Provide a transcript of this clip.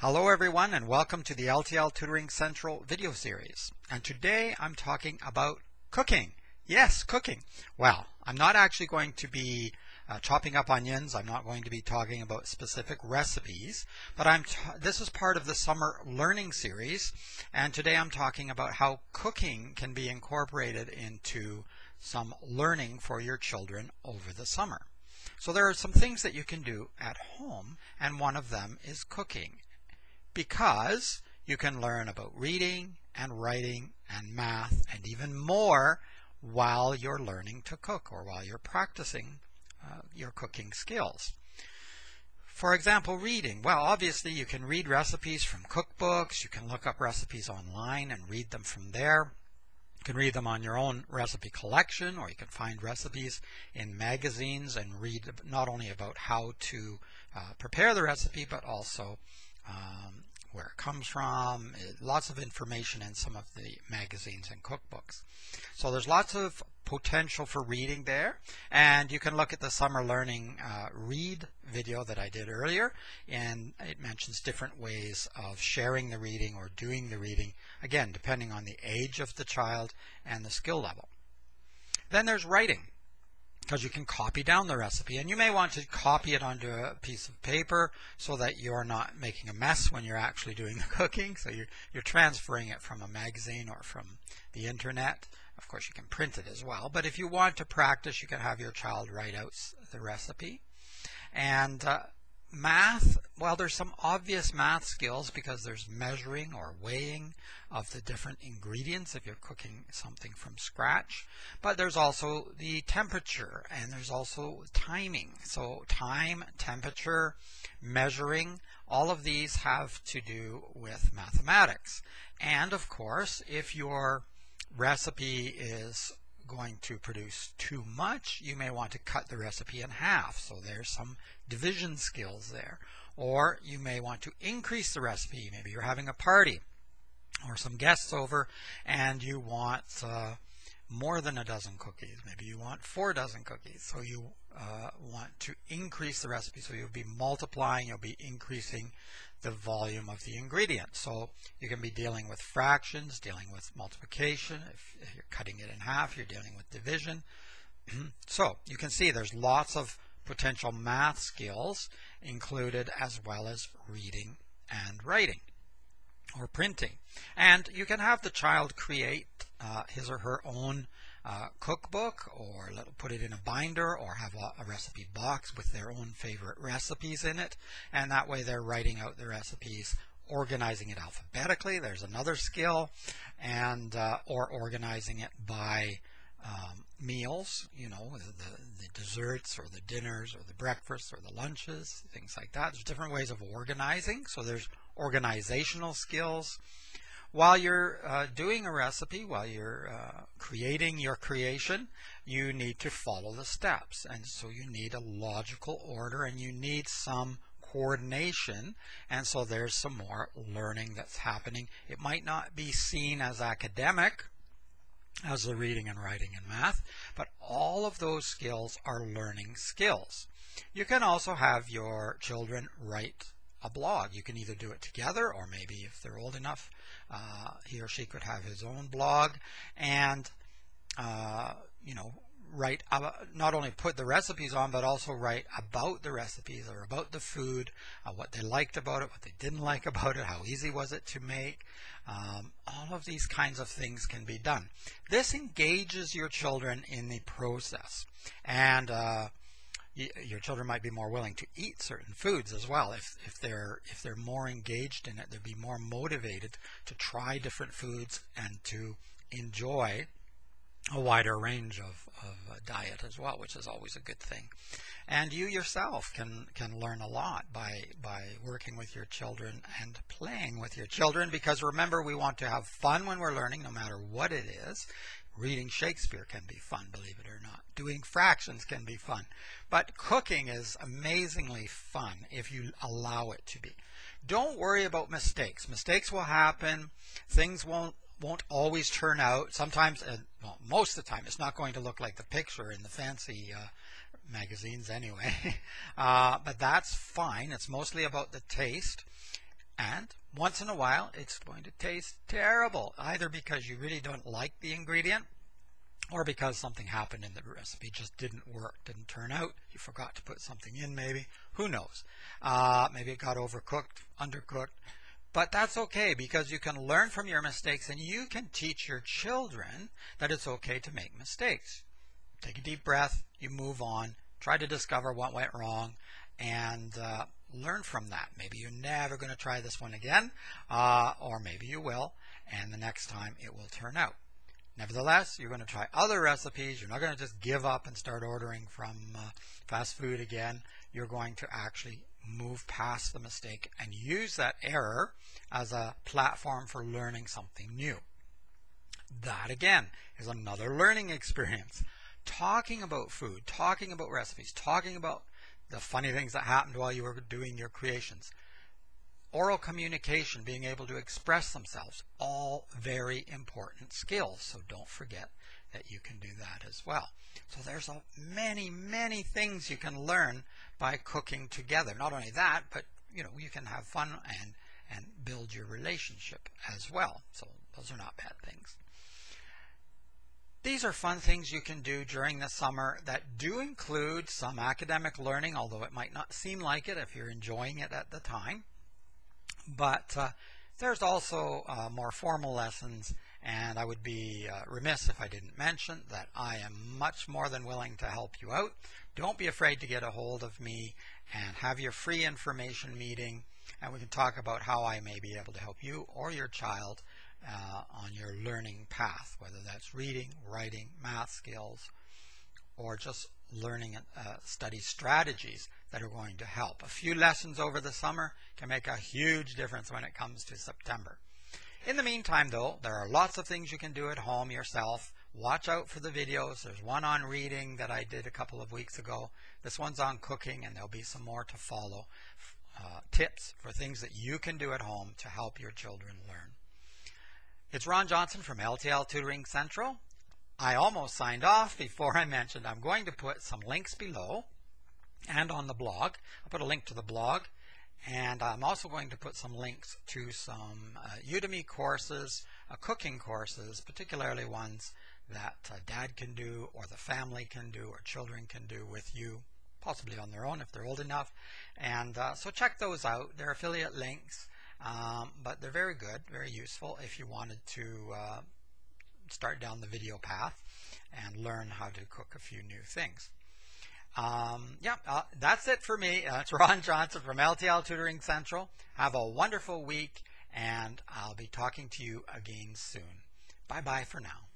Hello everyone and welcome to the L.T.L. Tutoring Central video series. And today I'm talking about cooking. Yes, cooking. Well, I'm not actually going to be chopping up onions. I'm not going to be talking about specific recipes, but this is part of the summer learning series, and today I'm talking about how cooking can be incorporated into some learning for your children over the summer. So there are some things that you can do at home, and one of them is cooking. Because you can learn about reading and writing and math and even more while you're learning to cook or while you're practicing your cooking skills. For example, reading. Well, obviously you can read recipes from cookbooks. You can look up recipes online and read them from there. You can read them on your own recipe collection, or you can find recipes in magazines and read not only about how to prepare the recipe, but also where it comes from, lots of information in some of the magazines and cookbooks. So there's lots of potential for reading there, and you can look at the summer learning read video that I did earlier, and it mentions different ways of sharing the reading or doing the reading, again depending on the age of the child and the skill level. Then there's writing, because you can copy down the recipe, and you may want to copy it onto a piece of paper so that you're not making a mess when you're actually doing the cooking. So you're transferring it from a magazine or from the internet. Of course you can print it as well, but if you want to practice, you can have your child write out the recipe. And math, well, there's some obvious math skills because there's measuring or weighing of the different ingredients if you're cooking something from scratch. But there's also the temperature, and there's also timing. So time, temperature, measuring, all of these have to do with mathematics. And of course, if your recipe is going to produce too much, you may want to cut the recipe in half. So there's some division skills there. Or you may want to increase the recipe. Maybe you're having a party or some guests over and you want more than a dozen cookies. Maybe you want 4 dozen cookies. So you want to increase the recipe. So you'll be multiplying, you'll be increasing the volume of the ingredient. So you can be dealing with fractions, dealing with multiplication. If you're cutting it in half, you're dealing with division. So you can see there's lots of potential math skills included, as well as reading and writing or printing. And you can have the child create his or her own cookbook, or put it in a binder, or have a recipe box with their own favorite recipes in it, and that way they're writing out the recipes, organizing it alphabetically. There's another skill, and or organizing it by meals, you know, the desserts or the dinners or the breakfasts or the lunches, things like that. There's different ways of organizing, so there's organizational skills. While you're doing a recipe, while you're creating your creation, you need to follow the steps, and so you need a logical order and you need some coordination, and so there's some more learning that's happening. It might not be seen as academic as the reading and writing and math, but all of those skills are learning skills. You can also have your children write a blog. You can either do it together, or maybe if they're old enough, he or she could have his own blog and you know, write not only put the recipes on, but also write about the recipes or about the food, what they liked about it, what they didn't like about it, how easy was it to make. All of these kinds of things can be done. This engages your children in the process, and your children might be more willing to eat certain foods as well. If they're more engaged in it, they'll be more motivated to try different foods and to enjoy a wider range of diet as well, which is always a good thing. And you yourself can learn a lot by working with your children and playing with your children, because remember, we want to have fun when we're learning, no matter what it is. Reading Shakespeare can be fun, believe it or not. Doing fractions can be fun. But cooking is amazingly fun if you allow it to be. Don't worry about mistakes. Mistakes will happen. Things won't always turn out. Sometimes, well, most of the time, it's not going to look like the picture in the fancy magazines anyway. But that's fine. It's mostly about the taste. And once in a while, it's going to taste terrible, either because you really don't like the ingredient or because something happened in the recipe, just didn't work, didn't turn out. You forgot to put something in maybe. Who knows? Maybe it got overcooked, undercooked. But that's okay, because you can learn from your mistakes and you can teach your children that it's okay to make mistakes. Take a deep breath, you move on, try to discover what went wrong, and learn from that. Maybe you're never going to try this one again, or maybe you will, and the next time it will turn out. Nevertheless, you're going to try other recipes. You're not going to just give up and start ordering from fast food again. You're going to actually move past the mistake and use that error as a platform for learning something new. That, again, is another learning experience. Talking about food, talking about recipes, talking about the funny things that happened while you were doing your creations. Oral communication, being able to express themselves, all very important skills. So don't forget that you can do that as well. So there's many, many things you can learn by cooking together. Not only that, but you can have fun and build your relationship as well. So those are not bad things. These are fun things you can do during the summer that do include some academic learning, although it might not seem like it if you're enjoying it at the time. But there's also more formal lessons, and I would be remiss if I didn't mention that I am much more than willing to help you out. Don't be afraid to get a hold of me and have your free information meeting, and we can talk about how I may be able to help you or your child on your learning path, whether that's reading, writing, math skills, or just learning study strategies that are going to help. A few lessons over the summer can make a huge difference when it comes to September. In the meantime, though, there are lots of things you can do at home yourself. Watch out for the videos. There's one on reading that I did a couple of weeks ago. This one's on cooking, and there'll be some more to follow. Tips for things that you can do at home to help your children learn. It's Ron Johnson from L.T.L. Tutoring Central. I almost signed off before I mentioned I'm going to put some links below and on the blog. I'll put a link to the blog, and I'm also going to put some links to some Udemy courses, cooking courses, particularly ones that dad can do or the family can do or children can do with you, possibly on their own if they're old enough. And so check those out. They're affiliate links, but they're very good, very useful if you wanted to start down the video path and learn how to cook a few new things. That's it for me. It's Ron Johnson from L.T.L. Tutoring Central. Have a wonderful week, and I'll be talking to you again soon. Bye-bye for now.